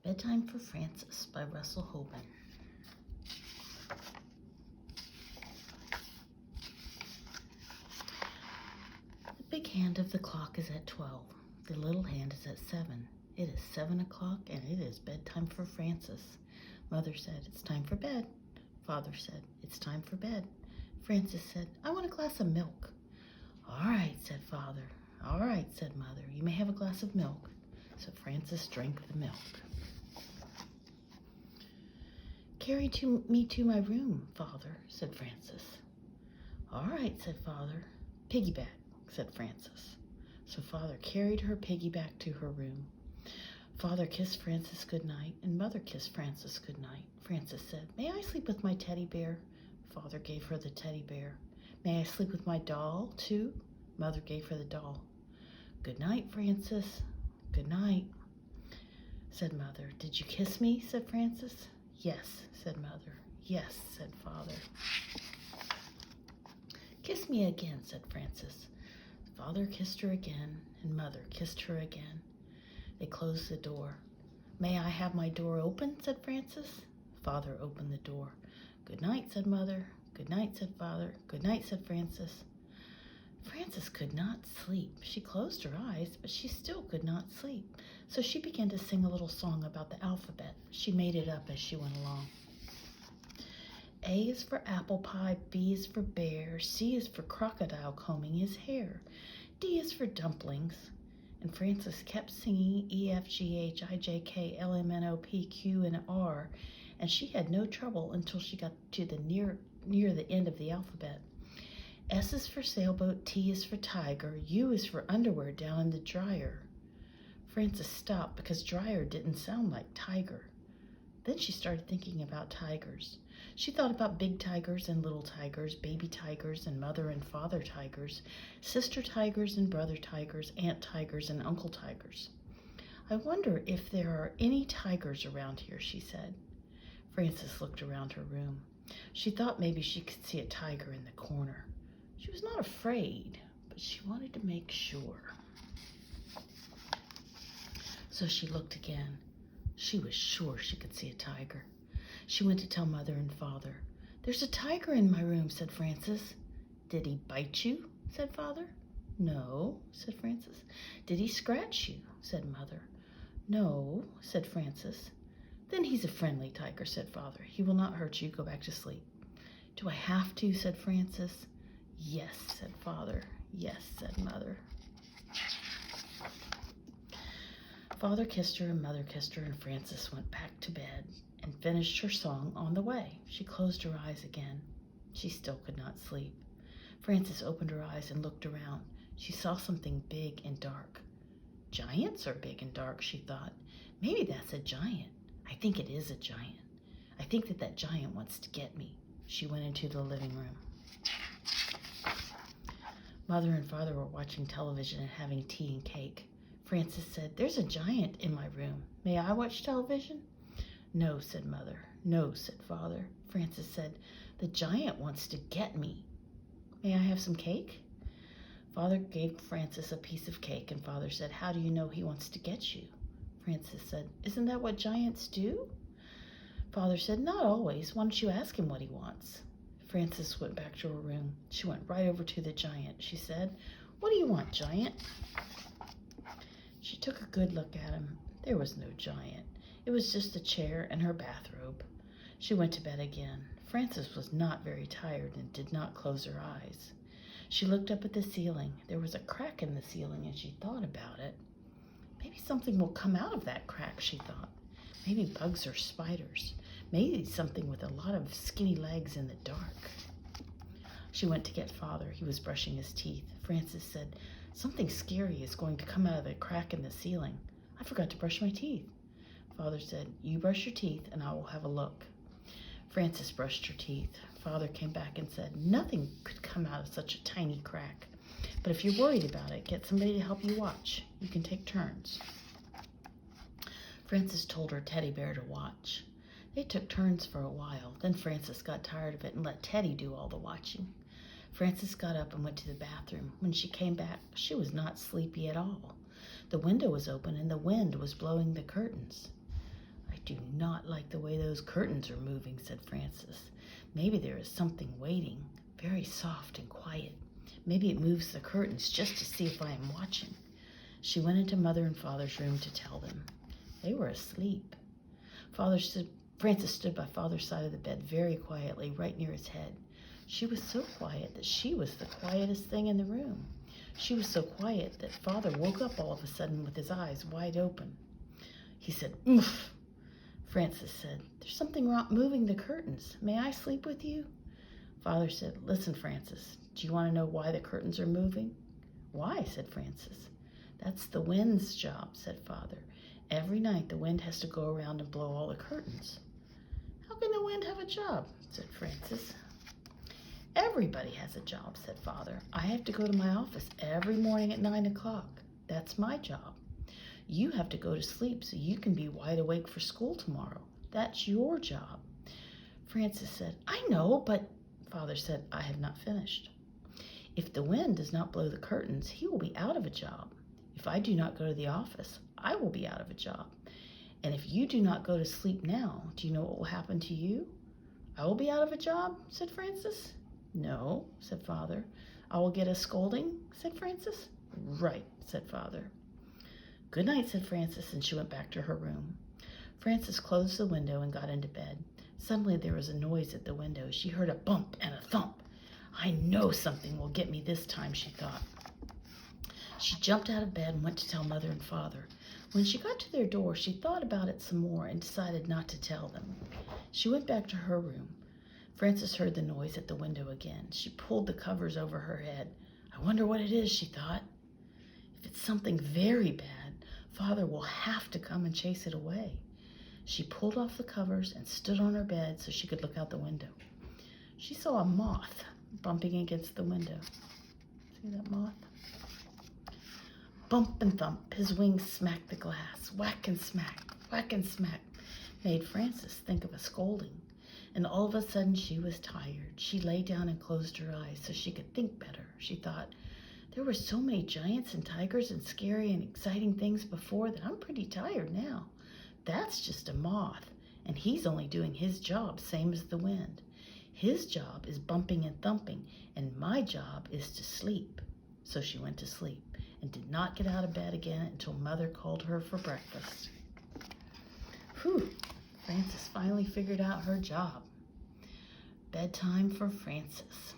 Bedtime for Francis by Russell Hoban. The big hand of the clock is at 12. The little hand is at 7. It is 7 o'clock and it is bedtime for Francis. Mother said, "It's time for bed." Father said, "It's time for bed." Francis said, "I want a glass of milk." "All right," said Father. "All right," said Mother. "You may have a glass of milk." So Francis drank the milk. "Carry me to my room, Father," said Francis. "All right," said Father. "Piggyback," said Francis. So Father carried her piggyback to her room. Father kissed Francis goodnight, and Mother kissed Francis goodnight. Francis said, "May I sleep with my teddy bear?" Father gave her the teddy bear. "May I sleep with my doll, too?" Mother gave her the doll. "Good night, Francis." "Good night," said Mother. "Did you kiss me?" said Francis. "Yes," said Mother. "Yes," said Father. "Kiss me again," said Francis. Father kissed her again, and Mother kissed her again. They closed the door. "May I have my door open?" said Francis. Father opened the door. "Good night," said Mother. "Good night," said Father. "Good night," said Francis. Francis could not sleep. She closed her eyes, but she still could not sleep. So she began to sing a little song about the alphabet. She made it up as she went along. A is for apple pie, B is for bear, C is for crocodile combing his hair, D is for dumplings. And Francis kept singing E, F, G, H, I, J, K, L, M, N, O, P, Q, and R, and she had no trouble until she got to the near the end of the alphabet. S is for sailboat, T is for tiger, U is for underwear down in the dryer. Francis stopped because dryer didn't sound like tiger. Then she started thinking about tigers. She thought about big tigers and little tigers, baby tigers and mother and father tigers, sister tigers and brother tigers, aunt tigers and uncle tigers. "I wonder if there are any tigers around here," she said. Francis looked around her room. She thought maybe she could see a tiger in the corner. She was not afraid, but she wanted to make sure. So she looked again. She was sure she could see a tiger. She went to tell Mother and Father. "There's a tiger in my room," said Francis. "Did he bite you?" said Father. "No," said Francis. "Did he scratch you?" said Mother. "No," said Francis. "Then he's a friendly tiger," said Father. "He will not hurt you. Go back to sleep." "Do I have to?" said Francis. "Yes," said Father. "Yes," said Mother. Father kissed her and Mother kissed her, and Francis went back to bed and finished her song on the way. She closed her eyes again. She still could not sleep. Francis opened her eyes and looked around. She saw something big and dark. "Giants are big and dark," she thought. "Maybe that's a giant. I think it is a giant. I think that giant wants to get me." She went into the living room. Mother and Father were watching television and having tea and cake. Francis said, "There's a giant in my room. May I watch television?" "No," said Mother. "No," said Father. Francis said, "The giant wants to get me. May I have some cake?" Father gave Francis a piece of cake, and Father said, "How do you know he wants to get you?" Francis said, "Isn't that what giants do?" Father said, "Not always. Why don't you ask him what he wants?" Francis went back to her room. She went right over to the giant. She said, "What do you want, giant?" She took a good look at him. There was no giant. It was just a chair and her bathrobe. She went to bed again. Francis was not very tired and did not close her eyes. She looked up at the ceiling. There was a crack in the ceiling, and she thought about it. Maybe something will come out of that crack, she thought. Maybe bugs or spiders. Maybe something with a lot of skinny legs in the dark. She went to get Father. He was brushing his teeth. Francis said, "Something scary is going to come out of the crack in the ceiling. I forgot to brush my teeth." Father said, "You brush your teeth and I will have a look." Francis brushed her teeth. Father came back and said, "Nothing could come out of such a tiny crack. But if you're worried about it, get somebody to help you watch. You can take turns." Francis told her teddy bear to watch. They took turns for a while. Then Francis got tired of it and let Teddy do all the watching. Francis got up and went to the bathroom. When she came back, she was not sleepy at all. The window was open and the wind was blowing the curtains. do not like the way those curtains are moving, said Frances. Maybe there is something waiting, very soft and quiet. Maybe it moves the curtains just to see if I am watching. She went into Mother and Father's room to tell them. They were asleep. Frances stood by Father's side of the bed very quietly, right near his head. She was so quiet that she was the quietest thing in the room. She was so quiet that Father woke up all of a sudden with his eyes wide open. He said, "Oof." Frances said, "There's something wrong moving the curtains. May I sleep with you?" Father said, "Listen, Frances, do you want to know why the curtains are moving?" "Why?" said Frances. "That's the wind's job," said Father. "Every night the wind has to go around and blow all the curtains." "How can the wind have a job?" said Frances. "Everybody has a job," said Father. "I have to go to my office every morning at 9 o'clock. That's my job. You have to go to sleep so you can be wide awake for school tomorrow. That's your job." Frances said, "I know, but..." Father said, "I have not finished. If the wind does not blow the curtains, he will be out of a job. If I do not go to the office, I will be out of a job. And if you do not go to sleep now, do you know what will happen to you?" "I will be out of a job," said Frances. "No," said Father. "I will get a scolding," said Frances. "Right," said Father. "Good night," said Frances, and she went back to her room. Frances closed the window and got into bed. Suddenly there was a noise at the window. She heard a bump and a thump. "I know something will get me this time," she thought. She jumped out of bed and went to tell Mother and Father. When she got to their door, she thought about it some more and decided not to tell them. She went back to her room. Frances heard the noise at the window again. She pulled the covers over her head. "I wonder what it is," she thought. "If it's something very bad, Father will have to come and chase it away." She pulled off the covers and stood on her bed so she could look out the window. She saw a moth bumping against the window. See that moth? Bump and thump, his wings smacked the glass. Whack and smack, made Frances think of a scolding. And all of a sudden she was tired. She lay down and closed her eyes so she could think better. She thought, there were so many giants and tigers and scary and exciting things before that I'm pretty tired now. That's just a moth, and he's only doing his job, same as the wind. His job is bumping and thumping, and my job is to sleep. So she went to sleep and did not get out of bed again until Mother called her for breakfast. Whew, Frances finally figured out her job. Bedtime for Frances.